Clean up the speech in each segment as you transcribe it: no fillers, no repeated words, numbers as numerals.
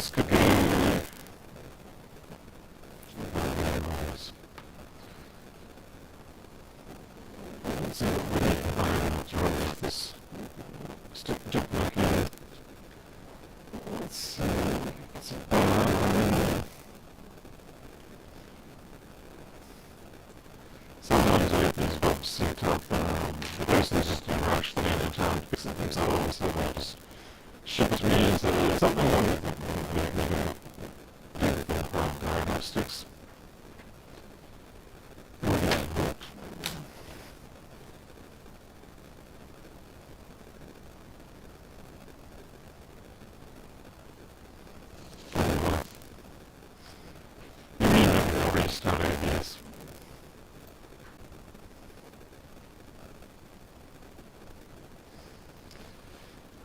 this could go. Let's see what we need. I don't know what's wrong with this. Stick looking at it. Let's see. It's a bar. Sometimes we get these bugs set up. The person's just in a rush. They don't have time to fix it themselves, so they just ship it to me and say, "There's something wrong with it." And they go, "Oh, there are no sticks." And we get it hooked. Anyway, you mean maybe I'll restart ABS.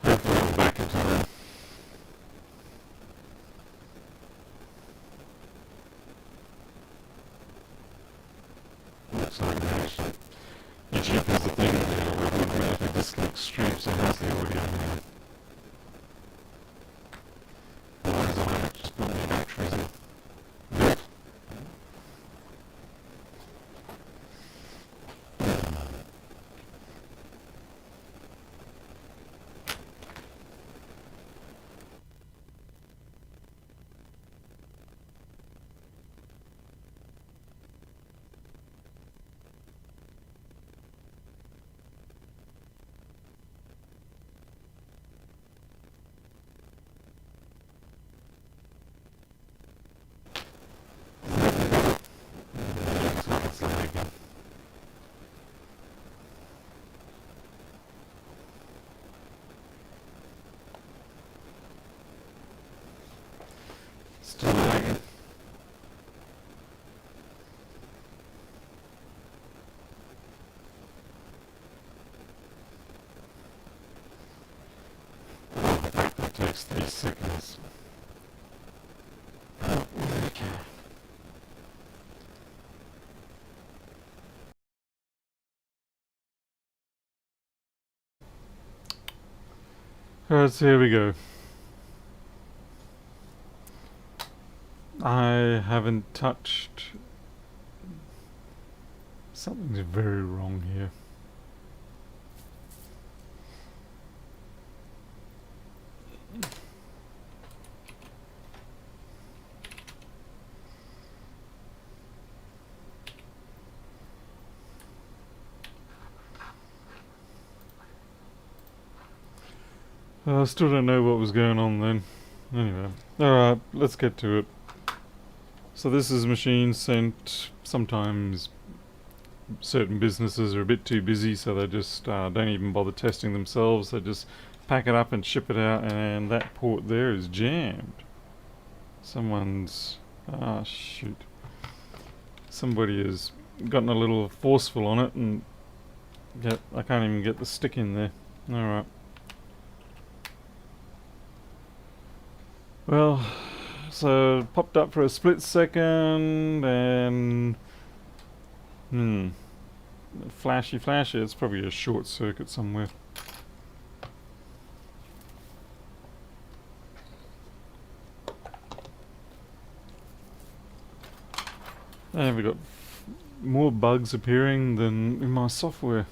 Hopefully I'm back in time. Looks like they actually... YouTube has the thing there where it automatically disconnects streams, so how's the audio now? Otherwise I might just put the batteries in. Yep. It's lagging. Still lagging. Oh, the fact that it takes 3 seconds. Oh, okay. Alright, so here we go. I haven't touched... Something's very wrong here. I still don't know what was going on then. Anyway, alright, let's get to it. So this is a machine sent. Sometimes certain businesses are a bit too busy, so they just don't even bother testing themselves. They just pack it up and ship it out, and that port there is jammed. Someone's... ah, shoot. Somebody has gotten a little forceful on it, and I can't even get the stick in there. Alright. Well, so it popped up for a split second, and flashy. It's probably a short circuit somewhere. And we got more bugs appearing than in my software.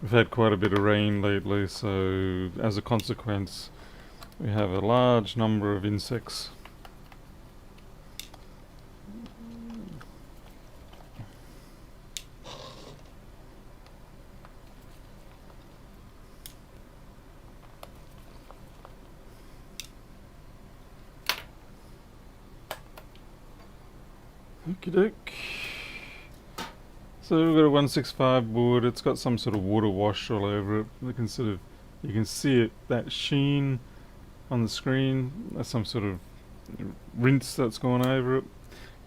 We've had quite a bit of rain lately, so as a consequence we have a large number of insects. Okie doke. So we've got a 165 board. It's got some sort of water wash all over it. You can see it, that sheen on the screen. That's some sort of rinse that's gone over it,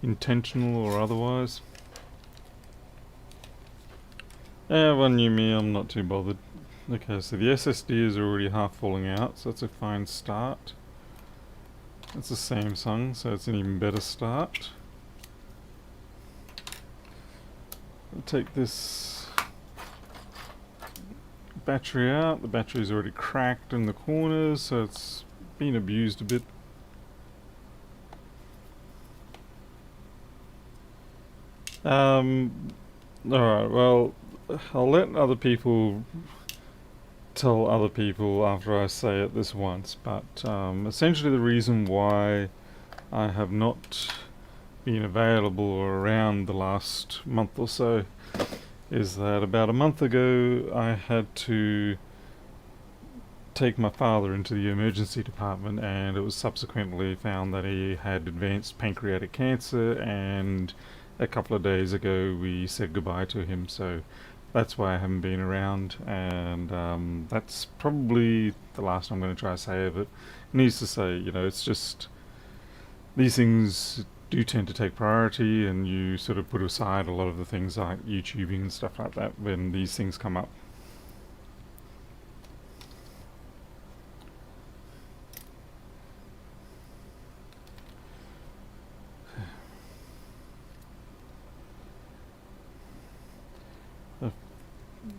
intentional or otherwise. One new me, I'm not too bothered. Okay, so the SSD is already half falling out, so that's a fine start. It's a Samsung, so it's an even better start. I'll take this battery out. The battery's already cracked in the corners, so it's been abused a bit. Alright, well, I'll let other people tell other people after I say it this once, but essentially the reason why I have not been available or around the last month or so is that about a month ago I had to take my father into the emergency department, and it was subsequently found that he had advanced pancreatic cancer, and a couple of days ago we said goodbye to him, so that's why I haven't been around, and that's probably the last I'm going to try to say of it. Needs to say, you know, it's just these things do tend to take priority, and you sort of put aside a lot of the things like YouTubing and stuff like that when these things come up.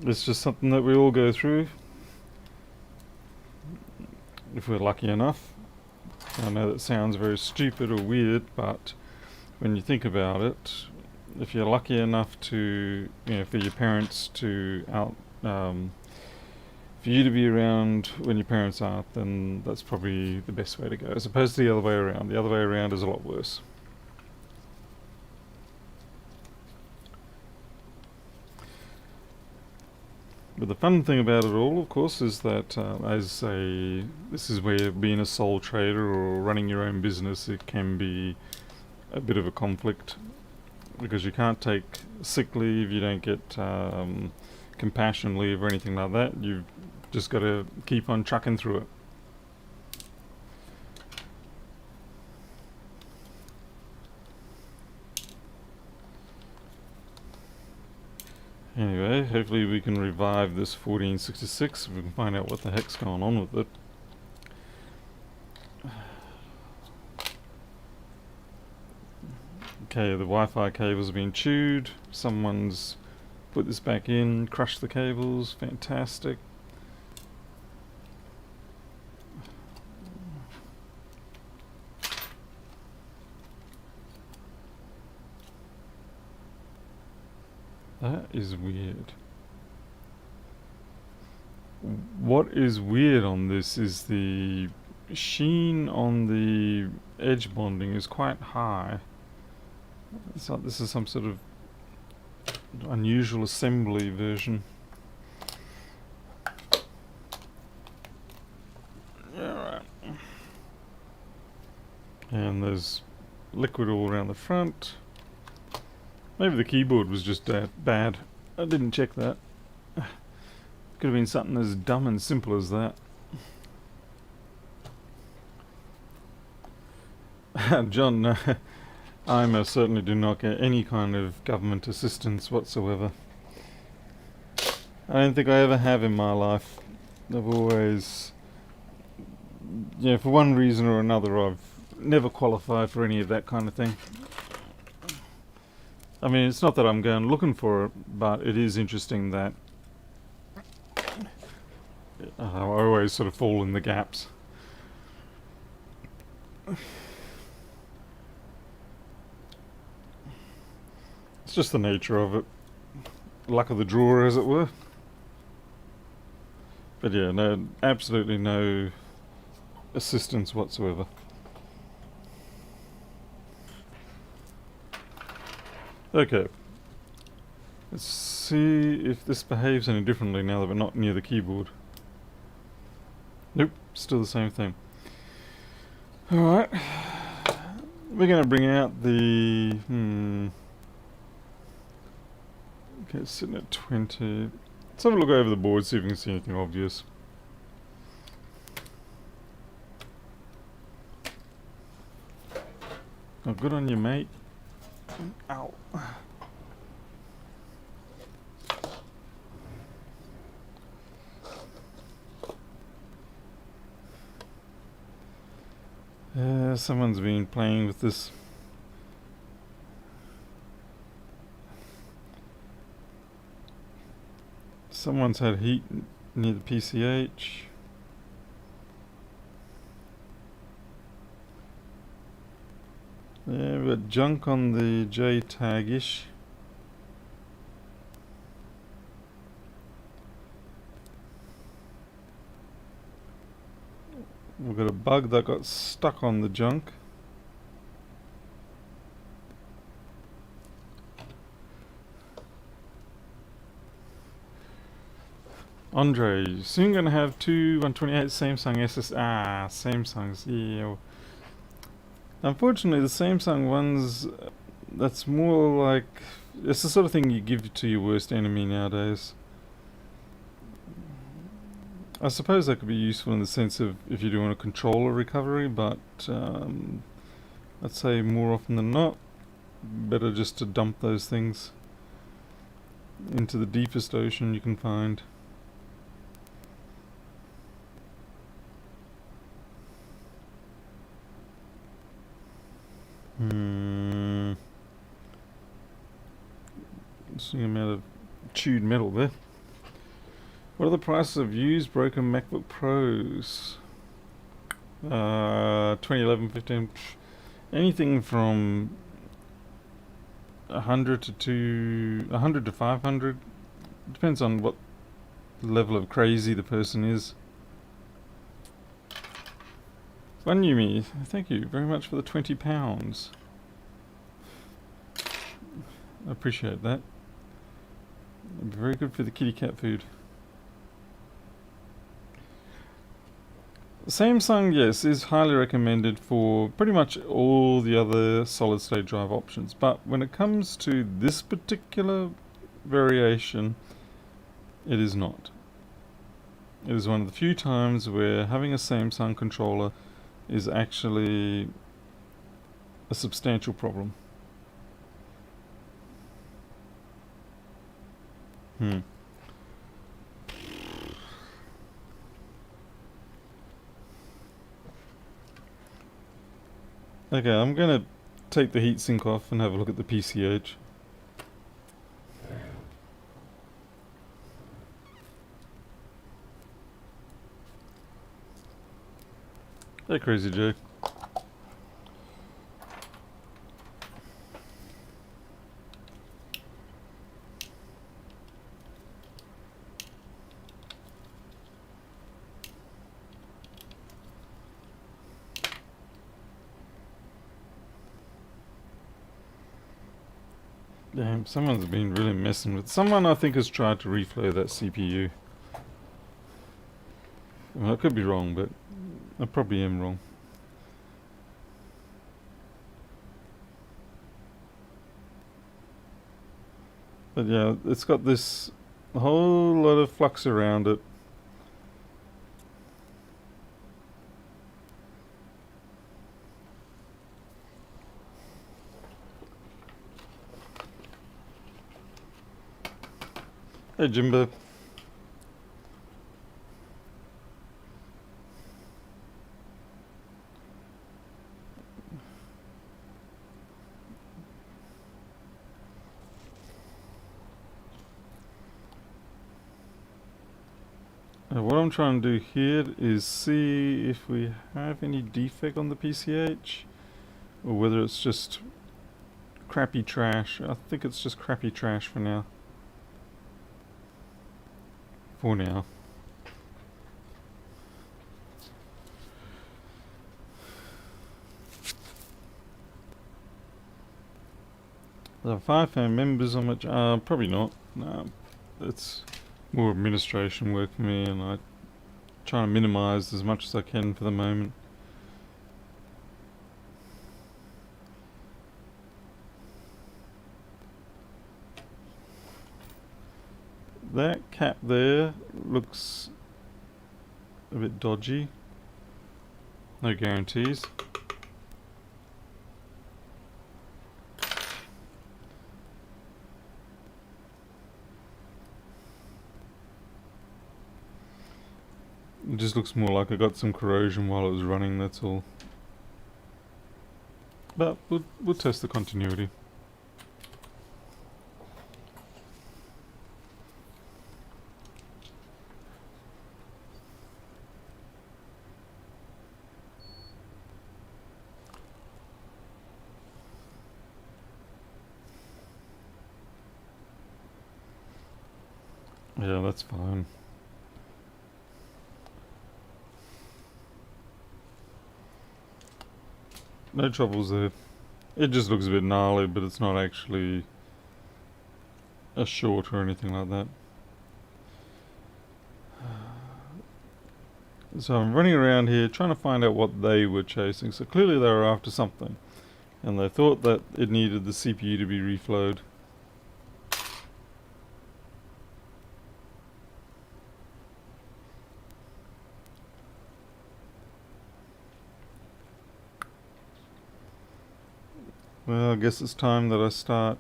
It's just something that we all go through if we're lucky enough. I know that sounds very stupid or weird, but when you think about it, if you're lucky enough to, you know, for your parents to for you to be around when your parents aren't, then that's probably the best way to go, as opposed to the other way around. The other way around is a lot worse. But the fun thing about it all, of course, is that this is where being a sole trader or running your own business, it can be a bit of a conflict, because you can't take sick leave, you don't get compassion leave or anything like that. You've just got to keep on trucking through it. Anyway, hopefully we can revive this 1466 if we can find out what the heck's going on with it. Okay, the Wi-Fi cables have been chewed. Someone's put this back in, crushed the cables. Fantastic. That is weird. What is weird on this is the sheen on the edge bonding is quite high. It's like this is some sort of unusual assembly version. Alright. And there's liquid all around the front. Maybe the keyboard was just bad. I didn't check that. Could have been something as dumb and simple as that. John, I most certainly do not get any kind of government assistance whatsoever. I don't think I ever have in my life. I've always, yeah, for one reason or another, I've never qualified for any of that kind of thing. I mean, it's not that I'm going looking for it, but it is interesting that I always sort of fall in the gaps. It's just the nature of it. Luck of the draw, as it were. But yeah, no, absolutely no assistance whatsoever. Okay. Let's see if this behaves any differently now that we're not near the keyboard. Nope, still the same thing. Alright. We're going to bring out the... Okay, it's sitting at 20. Let's have a look over the board, see if we can see anything obvious. Oh, good on you, mate. Ow. Yeah, someone's been playing with this. Someone's had heat near the PCH. Yeah, we've got junk on the J tag-ish. We've got a bug that got stuck on the junk. Andre, soon gonna have two 128 Samsung SS. Samsungs. Yeah. Unfortunately, the Samsung ones, that's more like, it's the sort of thing you give to your worst enemy nowadays. I suppose that could be useful in the sense of if you're doing a controller recovery, but I'd say more often than not, better just to dump those things into the deepest ocean you can find. Seeing amount of chewed metal there. What are the prices of used broken MacBook Pros? 2011, 15, anything from 100 to 500. Depends on what level of crazy the person is. One Yumi, thank you very much for the £20. I appreciate that. Very good for the kitty cat food. Samsung, yes, is highly recommended for pretty much all the other solid state drive options, but when it comes to this particular variation, it is not. It is one of the few times where having a Samsung controller is actually a substantial problem. Okay, I'm gonna take the heatsink off and have a look at the PCH. Hey, Crazy Jay. Damn, someone's been really messing with. Someone I think has tried to reflow that CPU. Well, I could be wrong, but I probably am wrong. But yeah, it's got this whole lot of flux around it. Hey, Jimbo. What I'm trying to do here is see if we have any defect on the PCH, or whether it's just crappy trash. I think it's just crappy trash for now. For now. The 5 fan members on which probably not. No, it's more administration work for me, and I try to minimize as much as I can for the moment. That cap there looks a bit dodgy. No guarantees. It just looks more like I got some corrosion while it was running, that's all. But we'll test the continuity. Yeah, that's fine. No troubles there. It just looks a bit gnarly, but it's not actually a short or anything like that. So I'm running around here trying to find out what they were chasing. So clearly they were after something. And they thought that it needed the CPU to be reflowed. Well, I guess it's time that I start.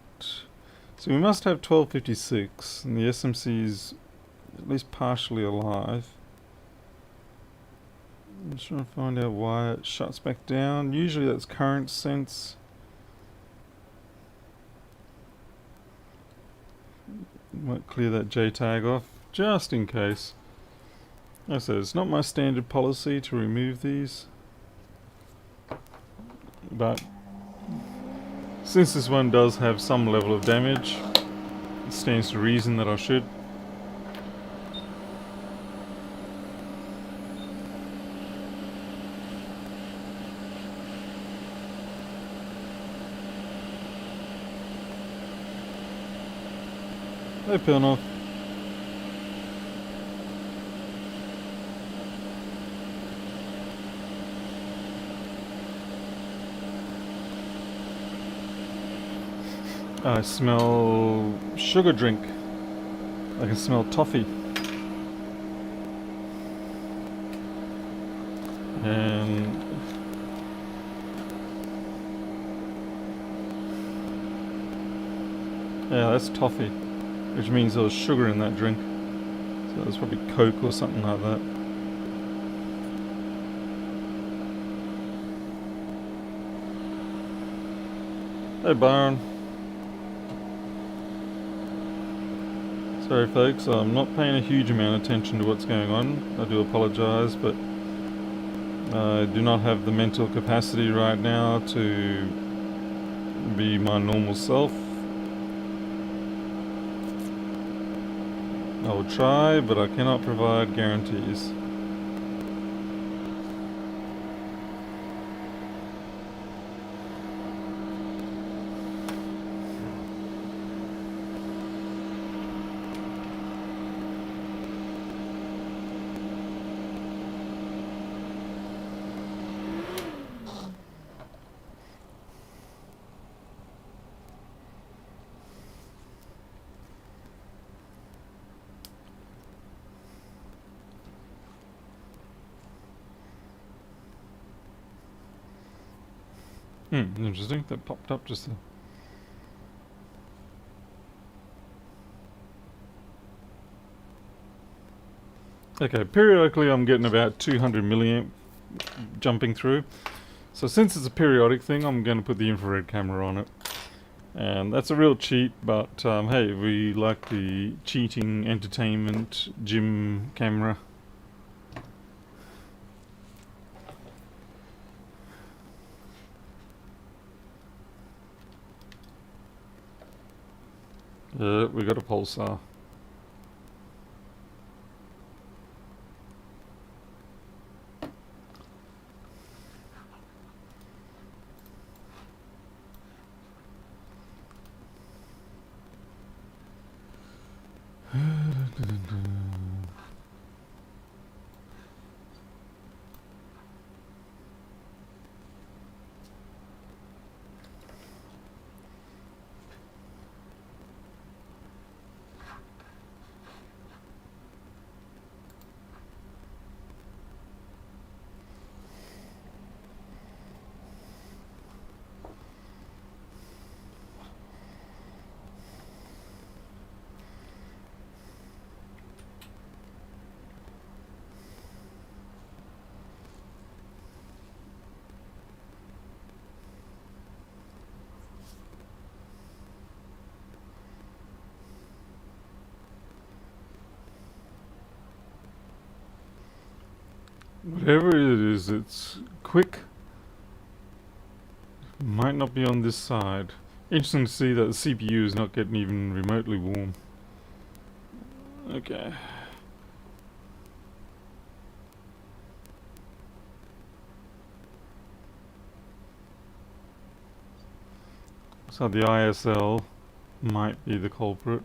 So we must have 1256, and the SMC is at least partially alive. I'm just trying to find out why it shuts back down. Usually that's current sense. Might clear that JTAG off, just in case. Like I said, it's not my standard policy to remove these. But since this one does have some level of damage, it stands to reason that I should. Hey, Pilnoff. I smell sugar drink. I can smell toffee. And yeah, that's toffee, which means there was sugar in that drink. So it's probably Coke or something like that. Hey, Byron. Sorry folks, I'm not paying a huge amount of attention to what's going on. I do apologise, but I do not have the mental capacity right now to be my normal self. I will try, but I cannot provide guarantees. Interesting. That popped up just there. Okay, periodically I'm getting about 200 milliamp jumping through. So since it's a periodic thing, I'm going to put the infrared camera on it. And that's a real cheat, but hey, we like the cheating entertainment gym camera. We got a pulsar. Whatever it is, it's quick. Might not be on this side. Interesting to see that the CPU is not getting even remotely warm. Okay. So the ISL might be the culprit.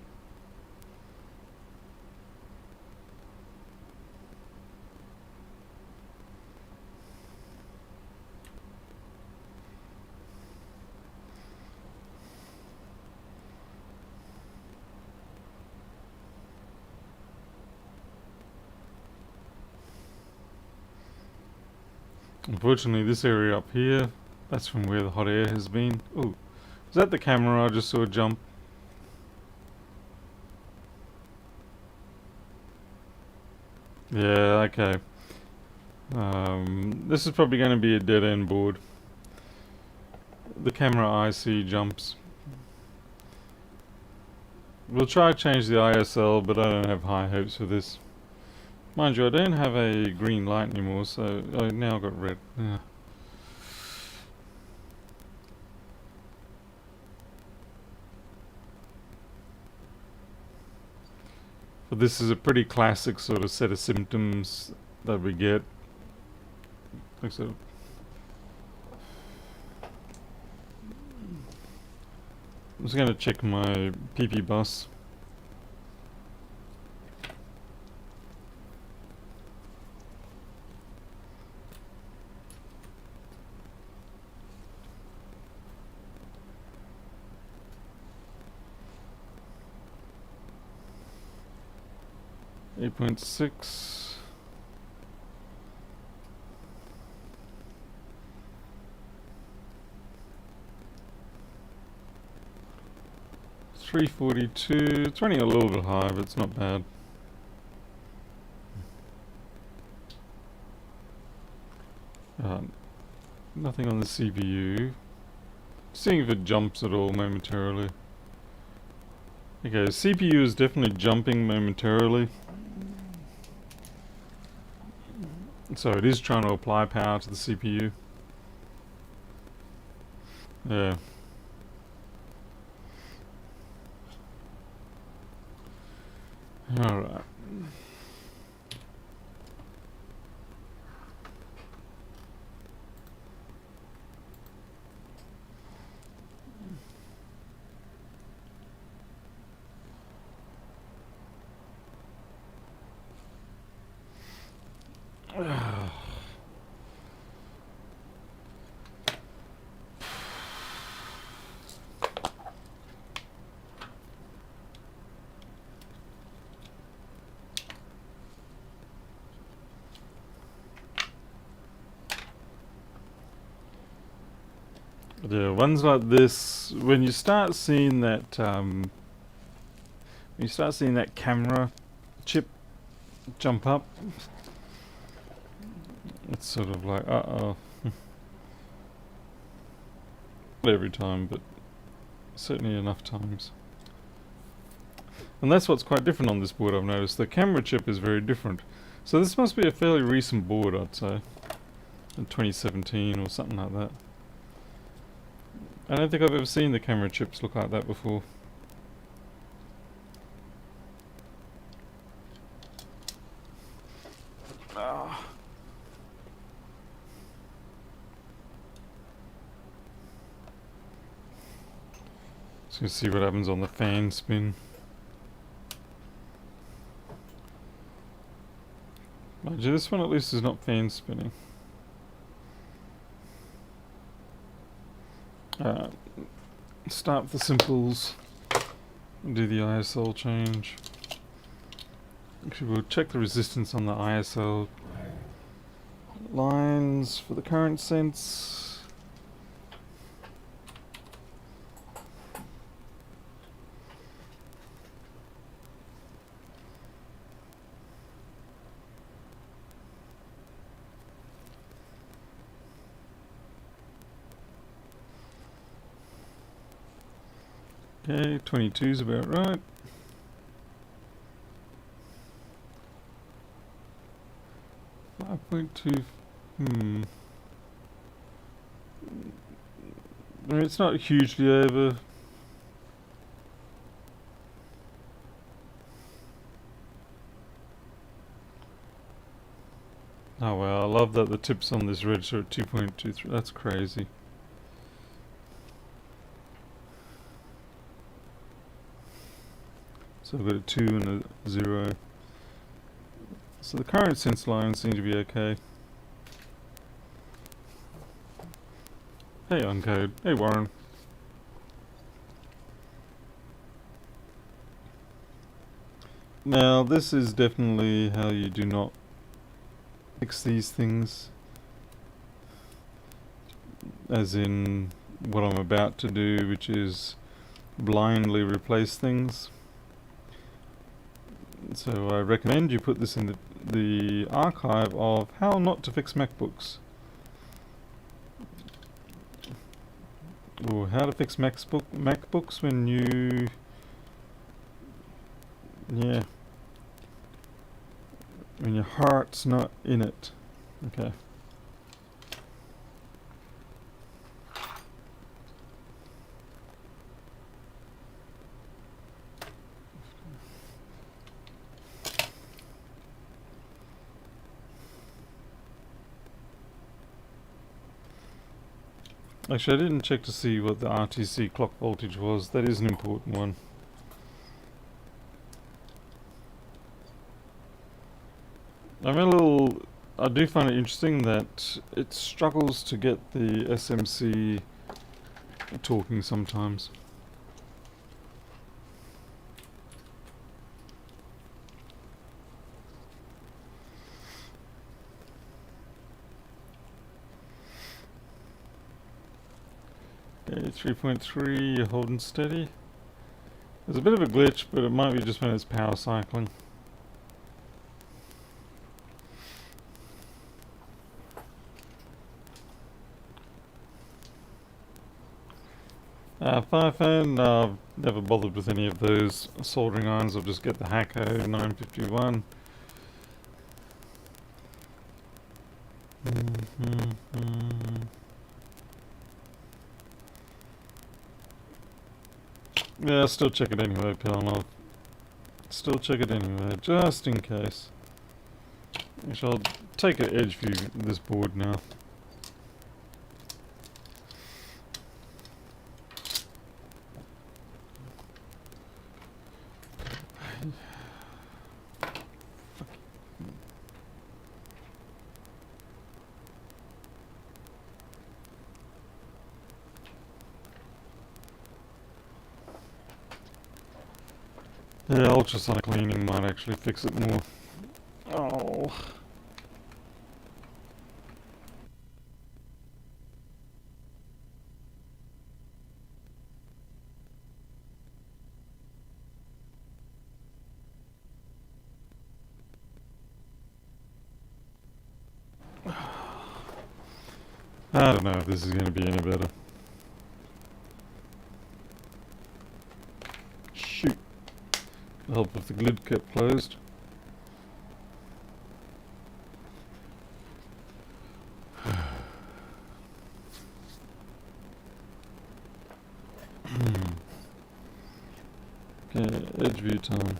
Unfortunately, this area up here, that's from where the hot air has been. Oh, is that the camera I just saw jump? Yeah, okay. This is probably going to be a dead-end board. The camera IC jumps. We'll try to change the ISL, but I don't have high hopes for this. Mind you, I don't have a green light anymore, so I now got red. Yeah. But this is a pretty classic sort of set of symptoms that we get. Like so. I'm just going to check my PP bus. .6. .342. It's running a little bit high, but it's not bad. Nothing on the CPU. Seeing if it jumps at all momentarily. Okay, CPU is definitely jumping momentarily. So it is trying to apply power to the CPU. Yeah. Alright. Yeah, ones like this, when you start seeing that camera chip jump up, it's sort of like, uh-oh. Not every time, but certainly enough times. And that's what's quite different on this board, I've noticed. The camera chip is very different. So this must be a fairly recent board, I'd say. In 2017 or something like that. I don't think I've ever seen the camera chips look like that before. Just gonna see what happens on the fan spin. Mind you, this one at least is not fan spinning. Start with the simples and do the ISL change. Actually, we'll check the resistance on the ISL lines for the current sense. Okay, 22 is about right. 5.2. I mean, it's not hugely over. Oh wow, I love that the tips on this register at 2.23. That's crazy. So I've got a 2 and a 0. So the current sense lines seem to be okay. Hey Uncode. Hey Warren. Now this is definitely how you do not fix these things. As in what I'm about to do, which is blindly replace things. So I recommend you put this in the archive of how not to fix MacBooks. Or how to fix MacBooks when you... yeah. When your heart's not in it. Okay. Actually, I didn't check to see what the RTC clock voltage was. That is an important one. I do find it interesting that it struggles to get the SMC talking sometimes. Okay, 3.3, you're holding steady. There's a bit of a glitch, but it might be just when it's power cycling. Fire fan, I've never bothered with any of those soldering irons. I'll just get the Hacko 951. Yeah, I'll still check it anyway, Pilnov. Still check it anyway, just in case. Actually, I'll take an edge view of this board now. Yeah, ultrasonic cleaning might actually fix it more. Oh. I don't know if this is going to be any better. Shoot. Help if the lid kept closed. Okay, edge view time.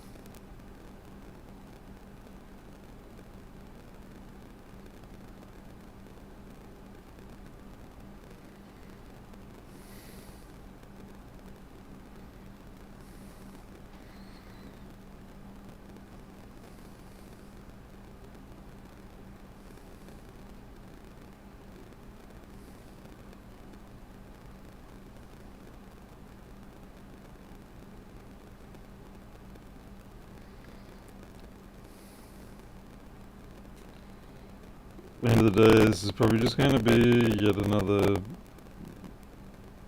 At the end of the day, this is probably just going to be yet another...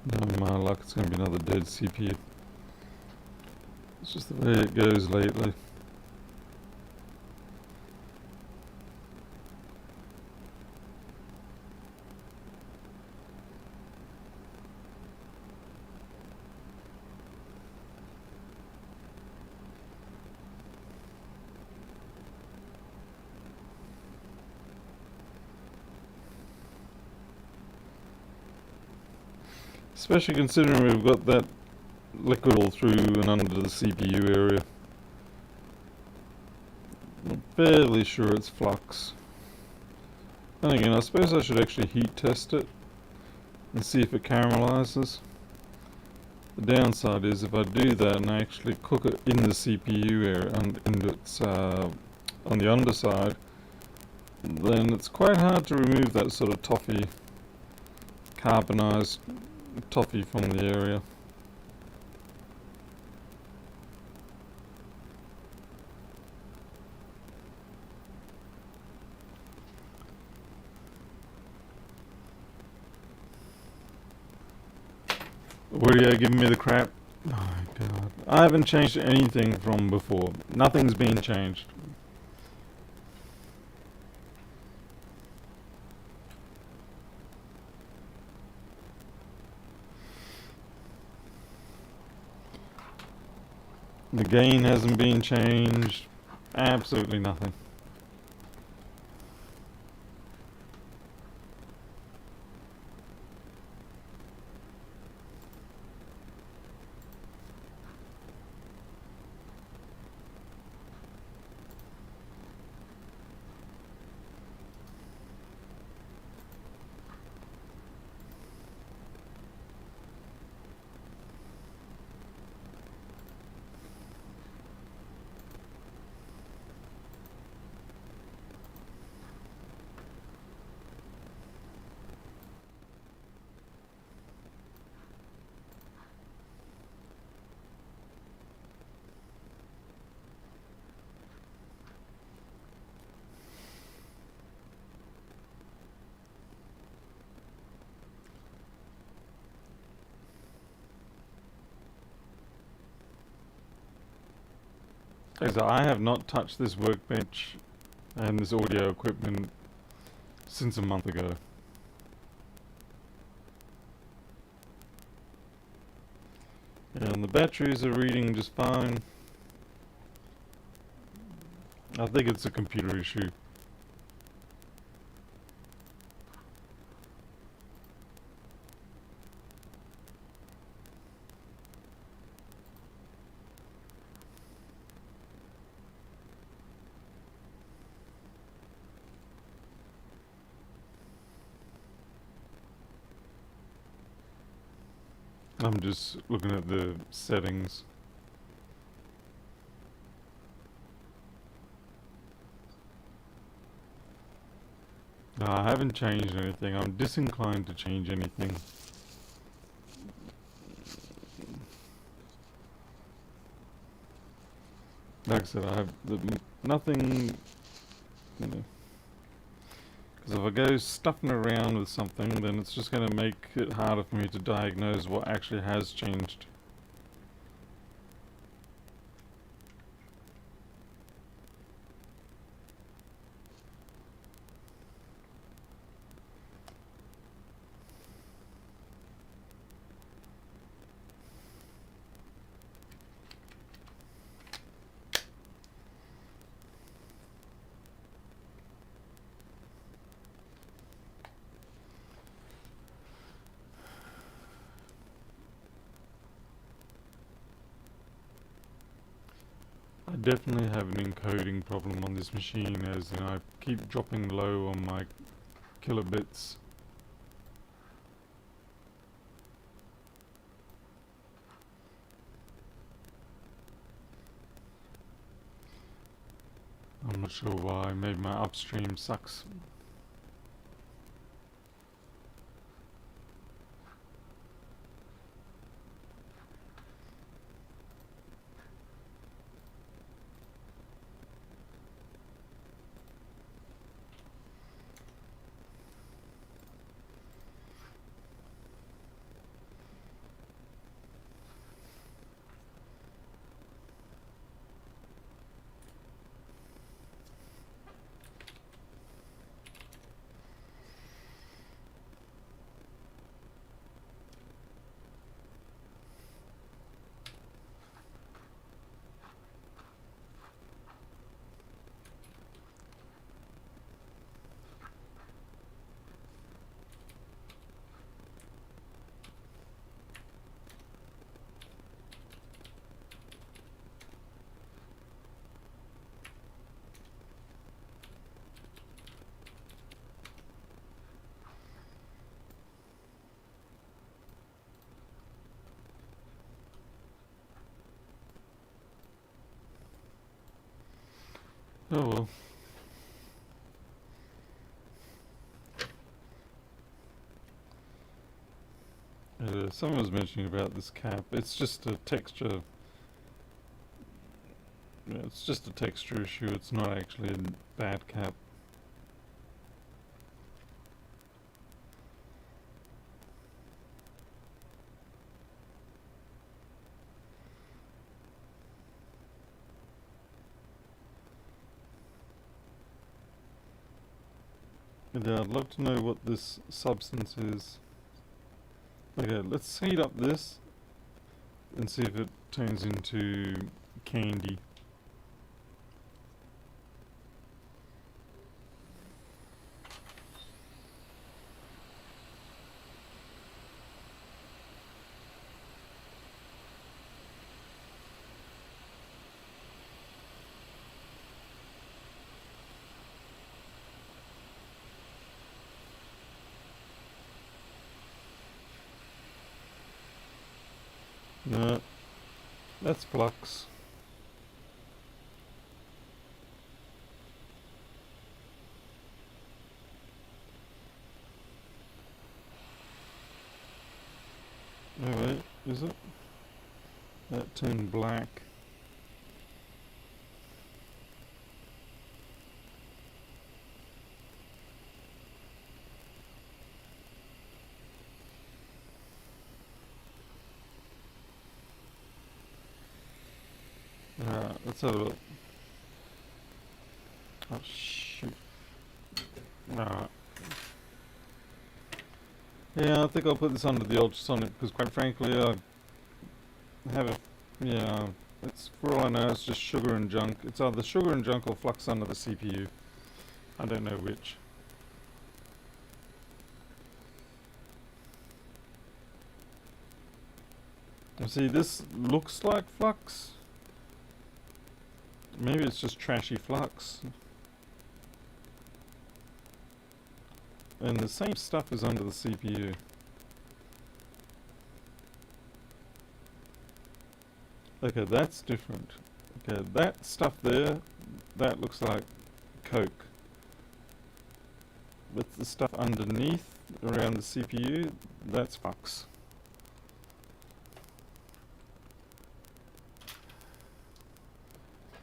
No, my luck, it's going to be another dead CPU. It's just the way it goes lately. Especially considering we've got that liquid all through and under the CPU area. I'm fairly sure it's flux. Then again, I suppose I should actually heat test it and see if it caramelizes. The downside is if I do that and I actually cook it in the CPU area and it's on the underside, then it's quite hard to remove that sort of toffee, carbonized toffee from the area. Audio giving me the crap. Oh my god. I haven't changed anything from before. Nothing's been changed. The gain hasn't been changed. Absolutely nothing. So I have not touched this workbench and this audio equipment since a month ago. And the batteries are reading just fine. I think it's a computer issue. I'm just looking at the settings. No, I haven't changed anything. I'm disinclined to change anything. Like I said, I have nothing, you know. Because if I go stuffing around with something, then it's just going to make it harder for me to diagnose what actually has changed. I definitely have an encoding problem on this machine, as in I keep dropping low on my kilobits. I'm not sure why. Maybe my upstream sucks. Oh well. Someone was mentioning about this cap. It's just a texture. Yeah, it's just a texture issue. It's not actually a bad cap. Yeah, I'd love to know what this substance is. Okay, let's heat up this and see if it turns into candy. No, that's flux. Oh wait, is it? That turned black. Let's have a look. Oh shoot. Alright. Yeah, I think I'll put this under the ultrasonic because quite frankly I have a... Yeah, it's, for all I know it's just sugar and junk. It's either sugar and junk or flux under the CPU. I don't know which. You see, this looks like flux. Maybe it's just trashy flux. And the same stuff is under the CPU. Okay, that's different. Okay, that stuff there, that looks like Coke. But the stuff underneath, around the CPU, that's flux.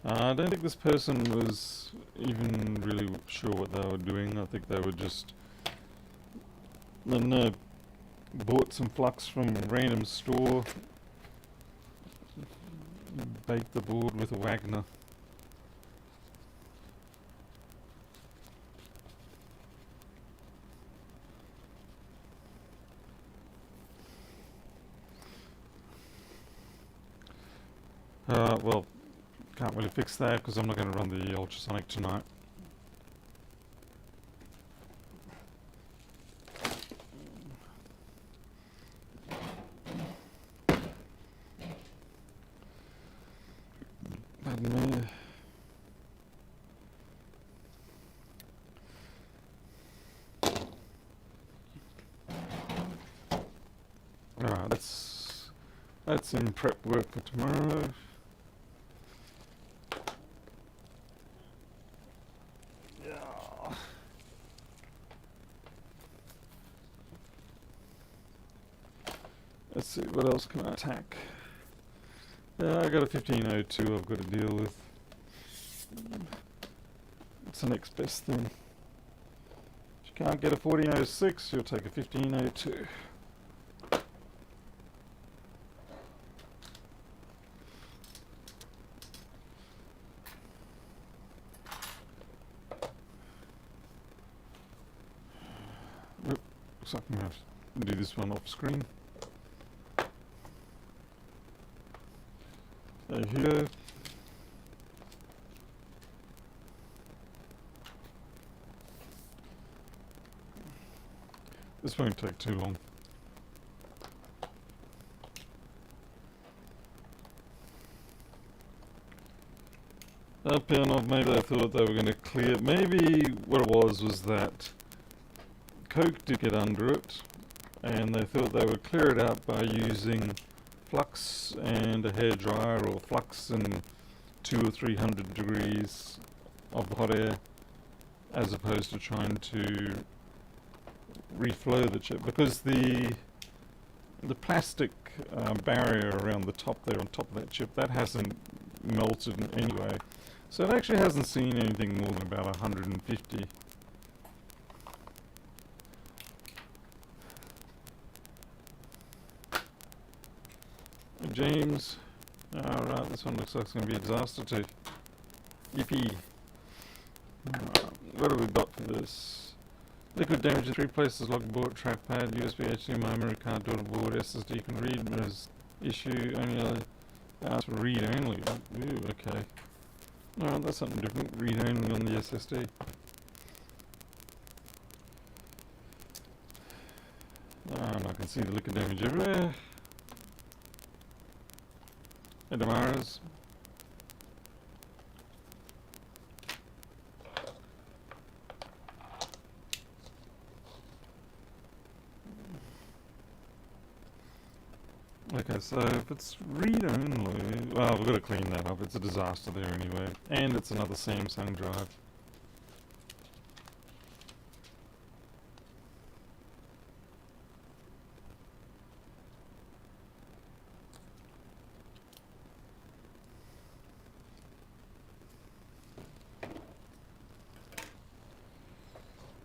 I don't think this person was even really sure what they were doing. I think they were just... bought some flux from a random store, baked the board with a Wagner. Well, can't really fix that because I'm not going to run the ultrasonic tonight. Pardon me. Alright, that's in prep work for tomorrow. Let's see, what else can I attack? Yeah, I got a 1502 I've got to deal with. It's the next best thing. If you can't get a 1406, you'll take a 1502. Looks like I'm going to have to do this one off screen. Here. This won't take too long. Up and off, maybe they thought they were going to clear. Maybe what it was that Coke did get under it, and they thought they would clear it out by using flux and a hairdryer, or flux and 200 or 300 degrees of the hot air, as opposed to trying to reflow the chip, because the plastic barrier around the top there, on top of that chip, that hasn't melted in any way. So it actually hasn't seen anything more than about 150. James, alright, this one looks like it's going to be a disaster too. Yippee. What have we got for this? Liquid damage in 3 places: logboard, trackpad, USB, HDMI, memory card, daughterboard, SSD can read, but as issue only for read only. Ooh, okay. Alright, that's something different. Read only on the SSD. And I can see the liquid damage everywhere. Hey, Damaras. Okay, so if it's read only, well, we've got to clean that up. It's a disaster there anyway. And it's another Samsung drive.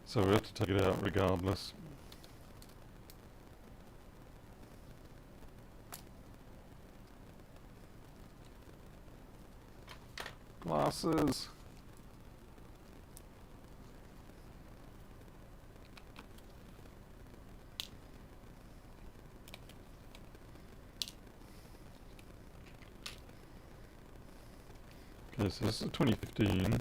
So we have to take it out regardless. Glasses. Okay, so this is 2015.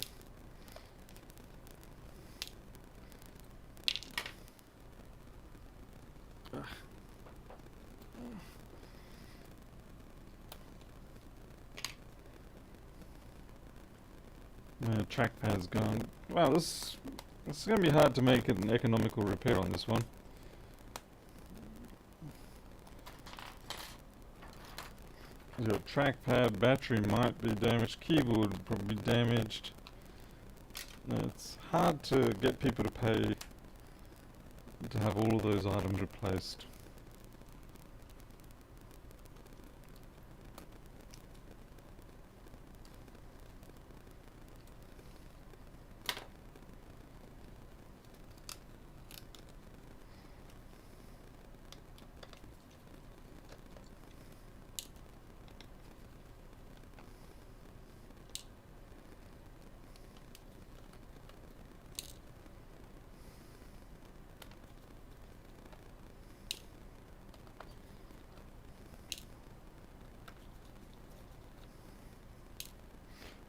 Trackpad's gone. Wow, this is going to be hard to make an economical repair on this one. Your trackpad, battery might be damaged, keyboard probably damaged. It's hard to get people to pay to have all of those items replaced.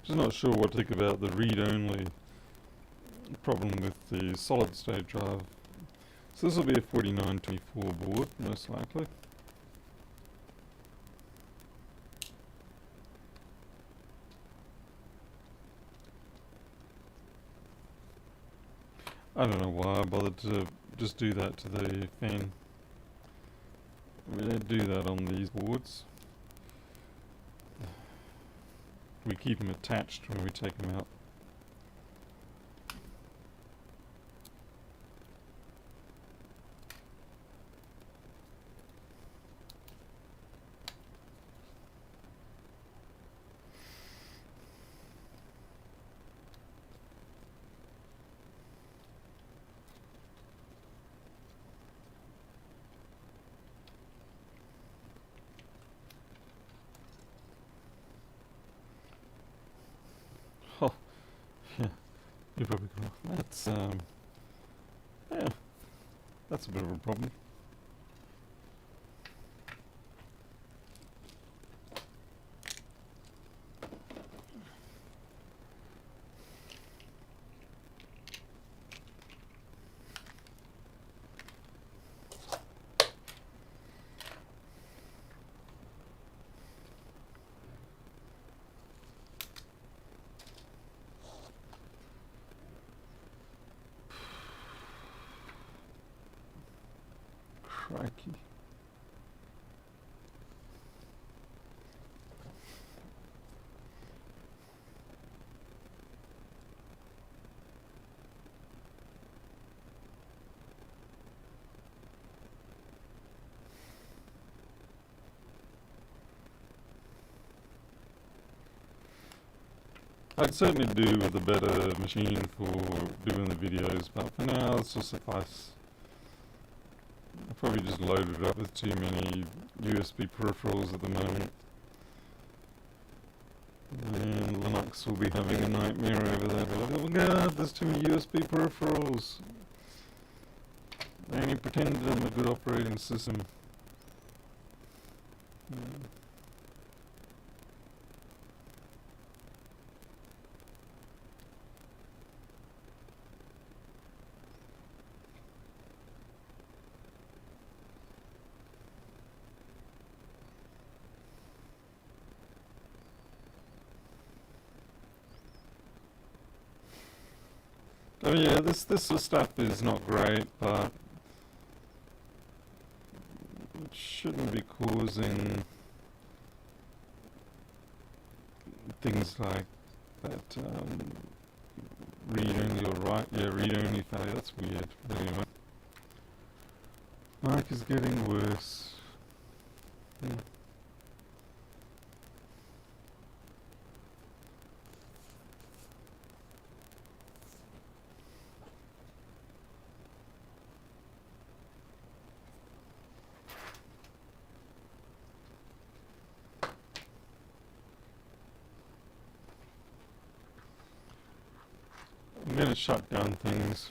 Just not sure what to think about the read-only problem with the solid-state drive. So this will be a 4924 board, most likely. I don't know why I bothered to just do that to the fan. We don't do that on these boards. We keep them attached when we take them out. Oh, yeah, you're probably gonna. That's yeah, that's a bit of a problem. Crikey. I'd certainly do with a better machine for doing the videos, but for now this will suffice. I probably just loaded it up with too many USB peripherals at the moment. And Linux will be having a nightmare over that. Oh my god, there's too many USB peripherals. They only pretended I'm a good operating system. Oh yeah, this stuff is not great, but it shouldn't be causing things like that read-only or read-only failure. That's weird. Anyway, mic is getting worse. I'm going to shut down things.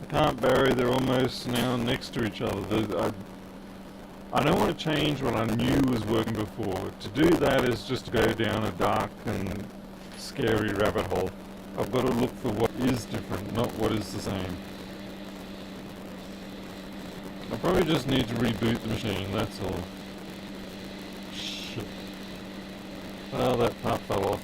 Can't bury, they're almost now next to each other. I don't want to change what I knew was working before. To do that is just to go down a dark and scary rabbit hole. I've got to look for what is different, not what is the same. I probably just need to reboot the machine, that's all. Shit. Oh, that part fell off.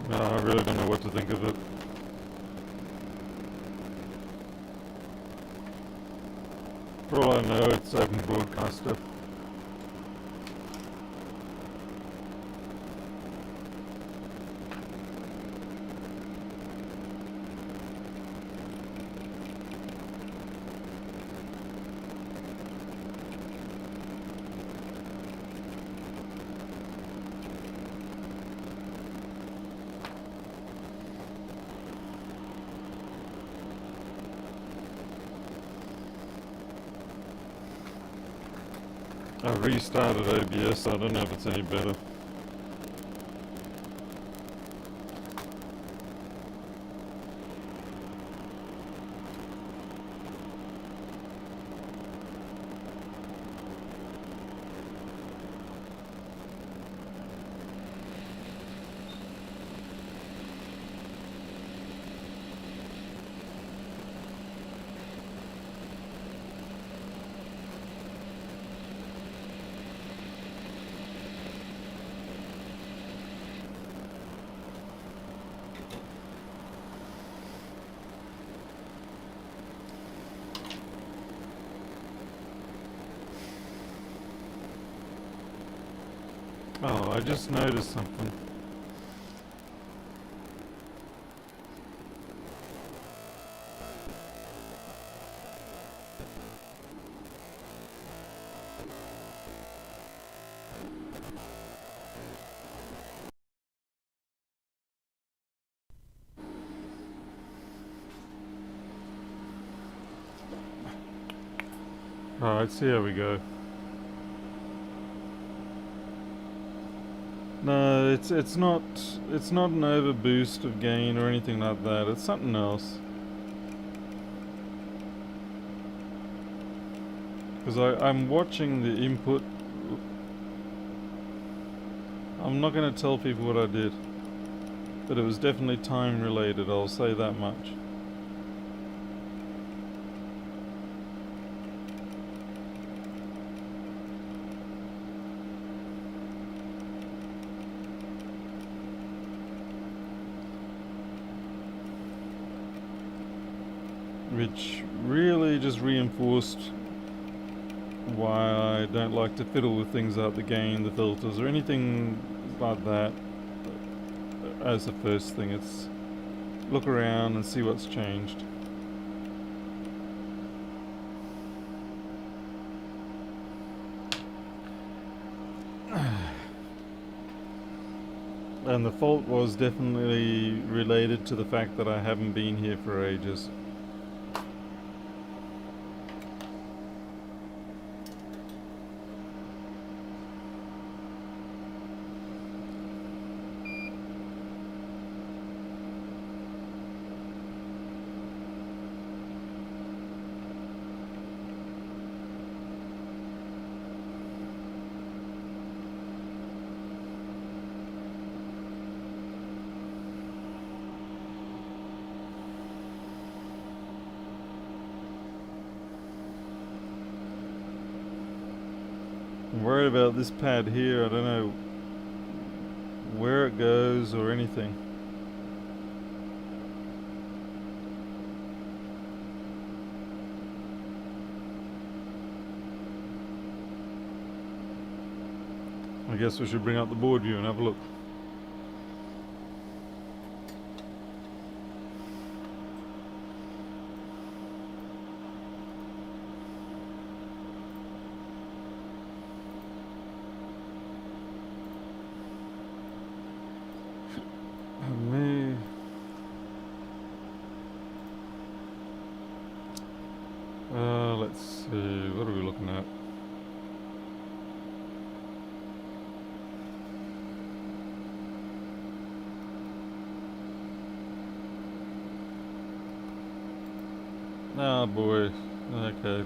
No, I really don't know what to think of it. For all I know, it's Open Broadcaster. I restarted OBS, I don't know if it's any better. Oh, I just noticed something. Alright, see how we go. No, it's not an overboost of gain or anything like that. It's something else. Because I'm watching the input. I'm not going to tell people what I did, but it was definitely time related, I'll say that much. Which really just reinforced why I don't like to fiddle with things like the gain, the filters, or anything like that as the first thing. It's look around and see what's changed. And the fault was definitely related to the fact that I haven't been here for ages. I'm worried about this pad here. I don't know where it goes or anything. I guess we should bring up the board view and have a look. Me. Let's see. What are we looking at? Oh boy. Okay.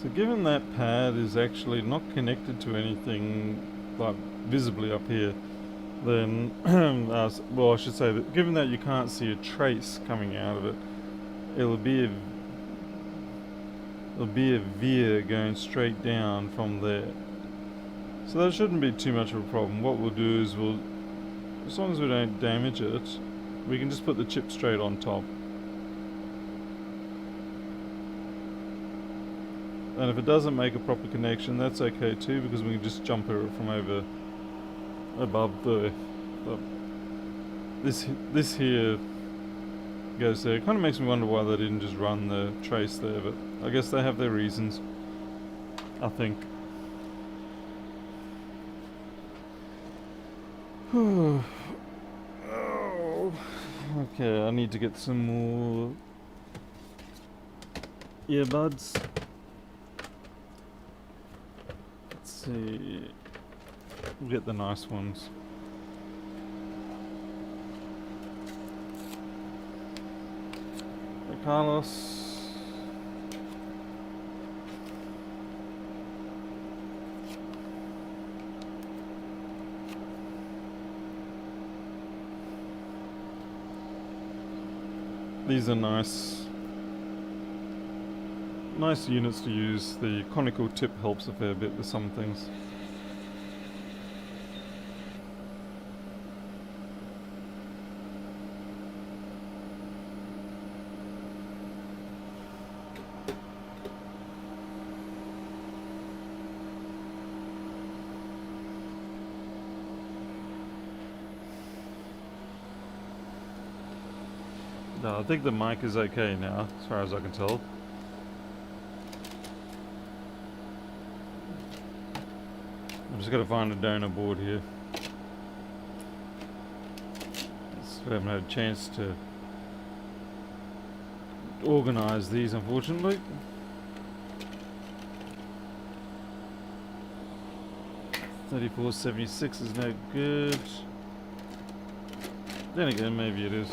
So given that pad is actually not connected to anything like visibly up here, then, well, I should say that given that you can't see a trace coming out of it, it'll be a veer going straight down from there. So that shouldn't be too much of a problem. What we'll do is as long as we don't damage it, we can just put the chip straight on top. And if it doesn't make a proper connection, that's okay too, because we can just jumper it from over above this here goes there. It kind of makes me wonder why they didn't just run the trace there, but I guess they have their reasons. I think. Oh, okay, I need to get some more earbuds. Let's see. We'll get the nice ones. Hey, Carlos. These are nice units to use. The conical tip helps a fair bit with some things. No, I think the mic is okay now, as far as I can tell. I'm just gotta find a donor board here. We haven't had a chance to organise these, unfortunately. $34.76 is no good. Then again, maybe it is.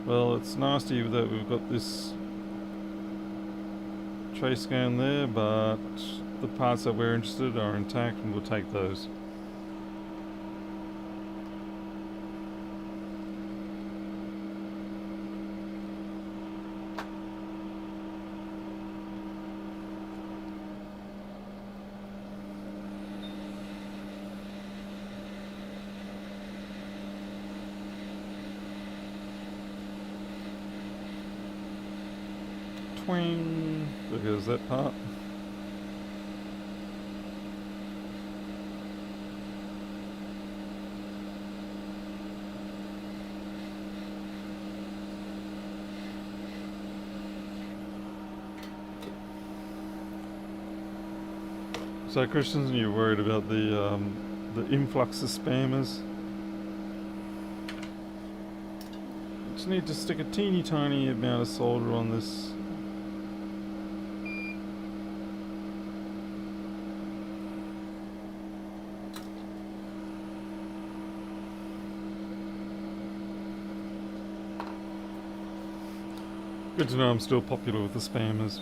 Well, it's nasty that we've got this tray scan there, but the parts that we're interested in are intact and we'll take those. Twing! There goes that part. So Christians, you're worried about the influx of spammers. Just need to stick a teeny tiny amount of solder on this. Good to know I'm still popular with the spammers.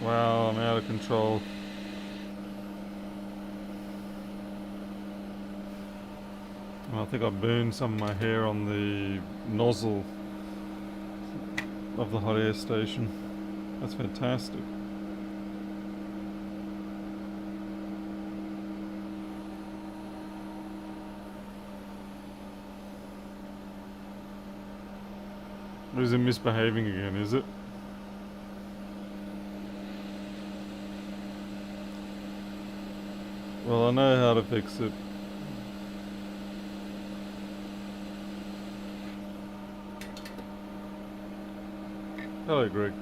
Wow, I'm out of control. Well, I think I burned some of my hair on the nozzle of the hot air station. That's fantastic. Or is it misbehaving again, is it? Well, I know how to fix it. Hello, Greg.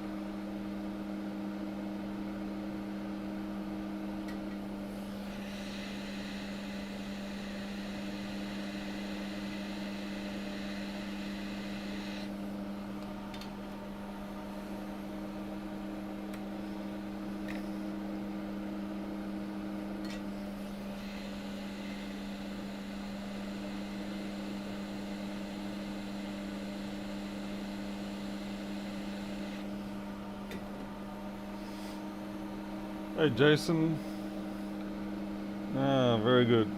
Hey, Jason. Ah, very good.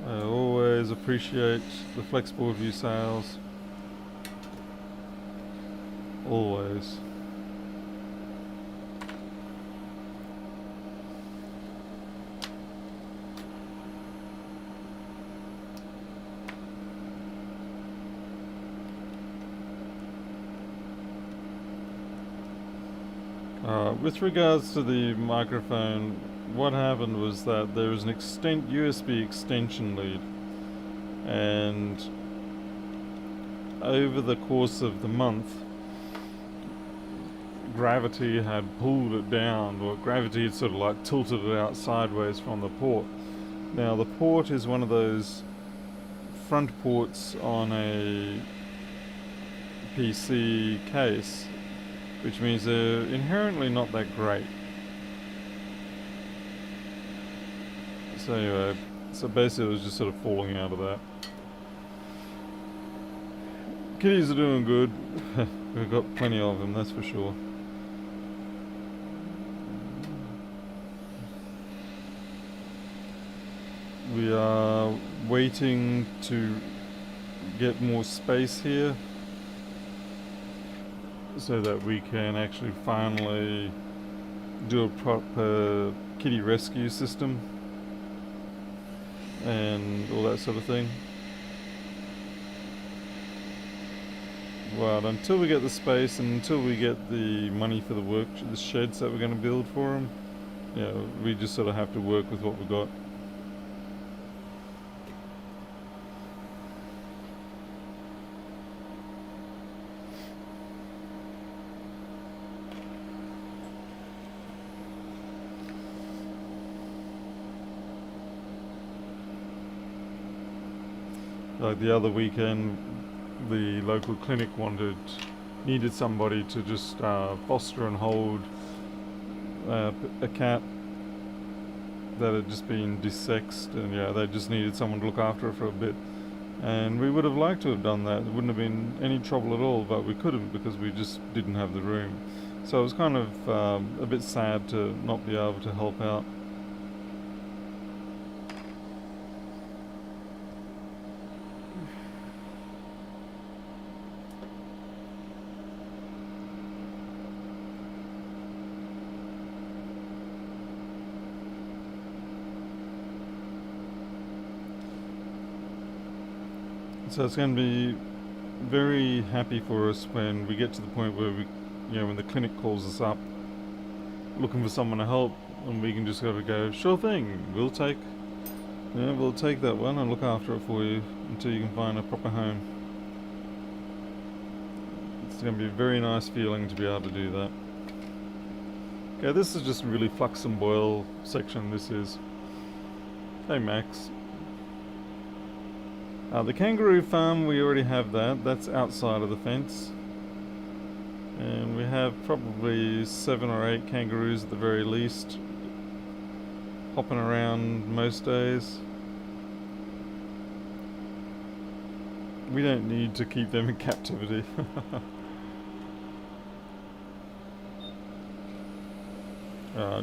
I always appreciate the flexible view sales. always. With regards to the microphone, what happened was that there was an USB extension lead, and over the course of the month, gravity had pulled it down, or gravity had sort of like tilted it out sideways from the port. Now the port is one of those front ports on a PC case, which means they're inherently not that great. So anyway, so basically it was just sort of falling out of that. Kitties are doing good. We've got plenty of them, that's for sure. We are waiting to get more space here so that we can actually finally do a proper kitty rescue system and all that sort of thing. Well, until we get the space and until we get the money for the sheds that we're going to build for them, we just sort of have to work with what we've got. Like the other weekend, the local clinic needed somebody to just foster and hold a cat that had just been desexed, and they just needed someone to look after it for a bit. And we would have liked to have done that. It wouldn't have been any trouble at all, but we couldn't because we just didn't have the room. So it was kind of a bit sad to not be able to help out. So it's going to be very happy for us when we get to the point where when the clinic calls us up looking for someone to help, and we can just go, sure thing, we'll take that one and look after it for you until you can find a proper home. It's going to be a very nice feeling to be able to do that. Okay, this is just really flux and boil section, this is. Hey Max. The kangaroo farm, we already have that. That's outside of the fence. And we have probably 7 or 8 kangaroos at the very least, hopping around most days. We don't need to keep them in captivity.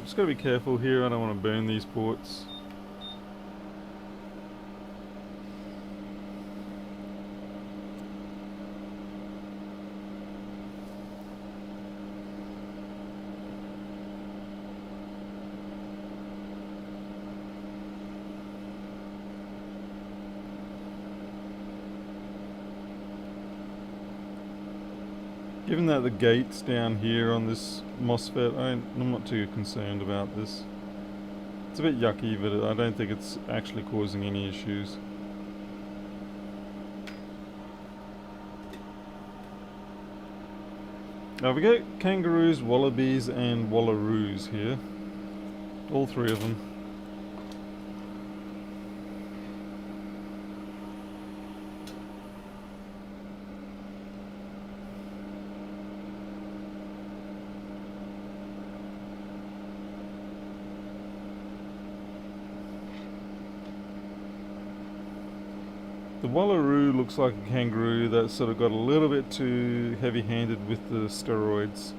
Just gotta be careful here, I don't want to burn these ports. Given that the gate's down here on this MOSFET, I'm not too concerned about this. It's a bit yucky, but I don't think it's actually causing any issues. Now we got kangaroos, wallabies and wallaroos here. All 3 of them. The wallaroo looks like a kangaroo that sort of got a little bit too heavy-handed with the steroids.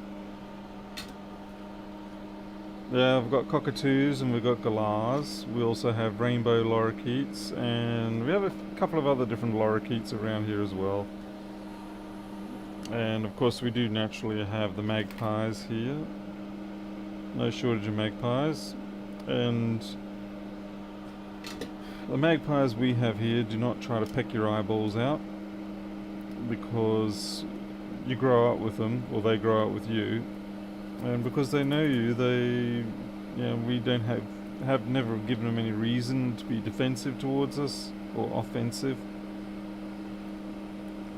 Yeah, I've got cockatoos and we've got galahs. We also have rainbow lorikeets, and we have a couple of other different lorikeets around here as well. And of course we do naturally have the magpies here. No shortage of magpies. And the magpies we have here do not try to peck your eyeballs out, because you grow up with them, or they grow up with you, and because they know you, we don't have never given them any reason to be defensive towards us or offensive.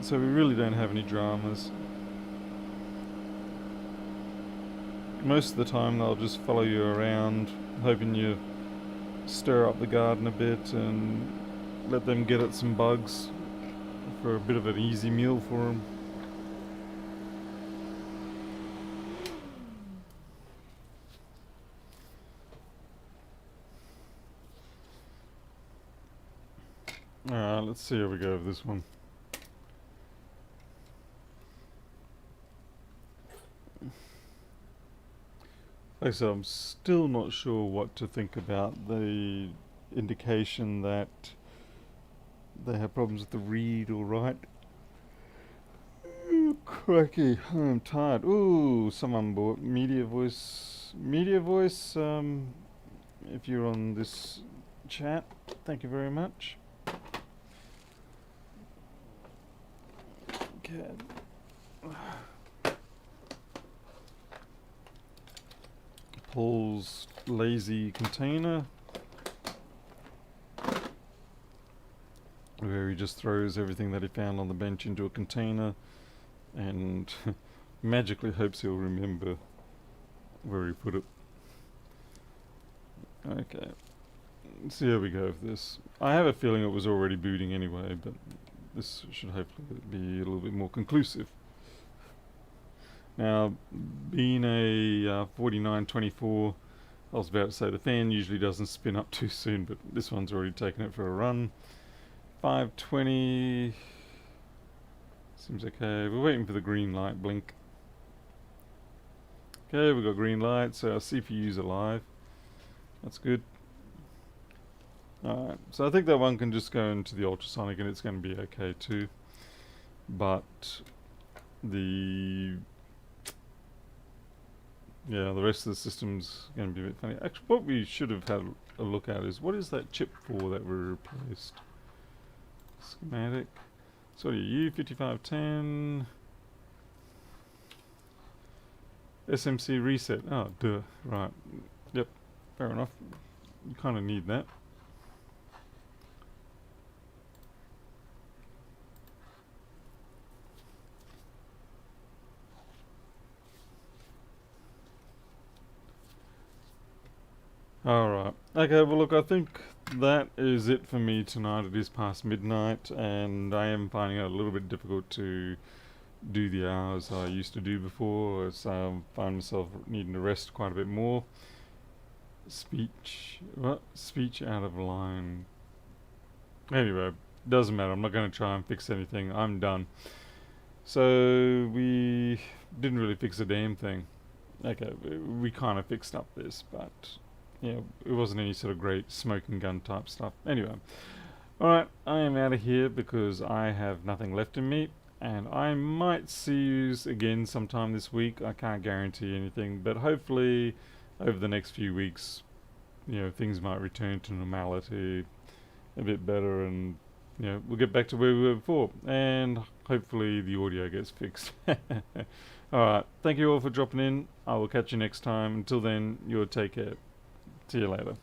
So we really don't have any dramas. Most of the time they'll just follow you around, hoping you stir up the garden a bit and let them get at some bugs for a bit of an easy meal for them. Alright, let's see how we go with this one. Like I said, I'm still not sure what to think about the indication that they have problems with the read or write. Ooh, cracky, I'm tired. Ooh, someone bought Media Voice. Media Voice, if you're on this chat, thank you very much. Okay. Paul's lazy container, where he just throws everything that he found on the bench into a container and magically hopes he'll remember where he put it. Okay, let's see how we go with this. I have a feeling it was already booting anyway, but this should hopefully be a little bit more conclusive. Now, being a 4924, I was about to say the fan usually doesn't spin up too soon, but this one's already taken it for a run. 520 seems okay. We're waiting for the green light blink. Okay, we've got green light, so our CPU's alive. That's good. Alright, so I think that one can just go into the ultrasonic and it's going to be okay too. But the rest of the system's going to be a bit funny. Actually, what we should have had a look at is, what is that chip for that we replaced? Schematic. So what are you, U5510? SMC reset. Oh, duh. Right. Yep. Fair enough. You kind of need that. Alright. Okay, well look, I think that is it for me tonight. It is past midnight and I am finding it a little bit difficult to do the hours I used to do before, so I find myself needing to rest quite a bit more. Speech out of line. Anyway, doesn't matter, I'm not going to try and fix anything, I'm done. So we didn't really fix a damn thing. Okay, we kind of fixed up this, but yeah, it wasn't any sort of great smoking gun type stuff. Anyway, alright, I am out of here because I have nothing left in me, and I might see you again sometime this week. I can't guarantee anything, but hopefully over the next few weeks, things might return to normality a bit better, and we'll get back to where we were before, and hopefully the audio gets fixed. Alright, thank you all for dropping in. I will catch you next time. Until then, take care. See you later.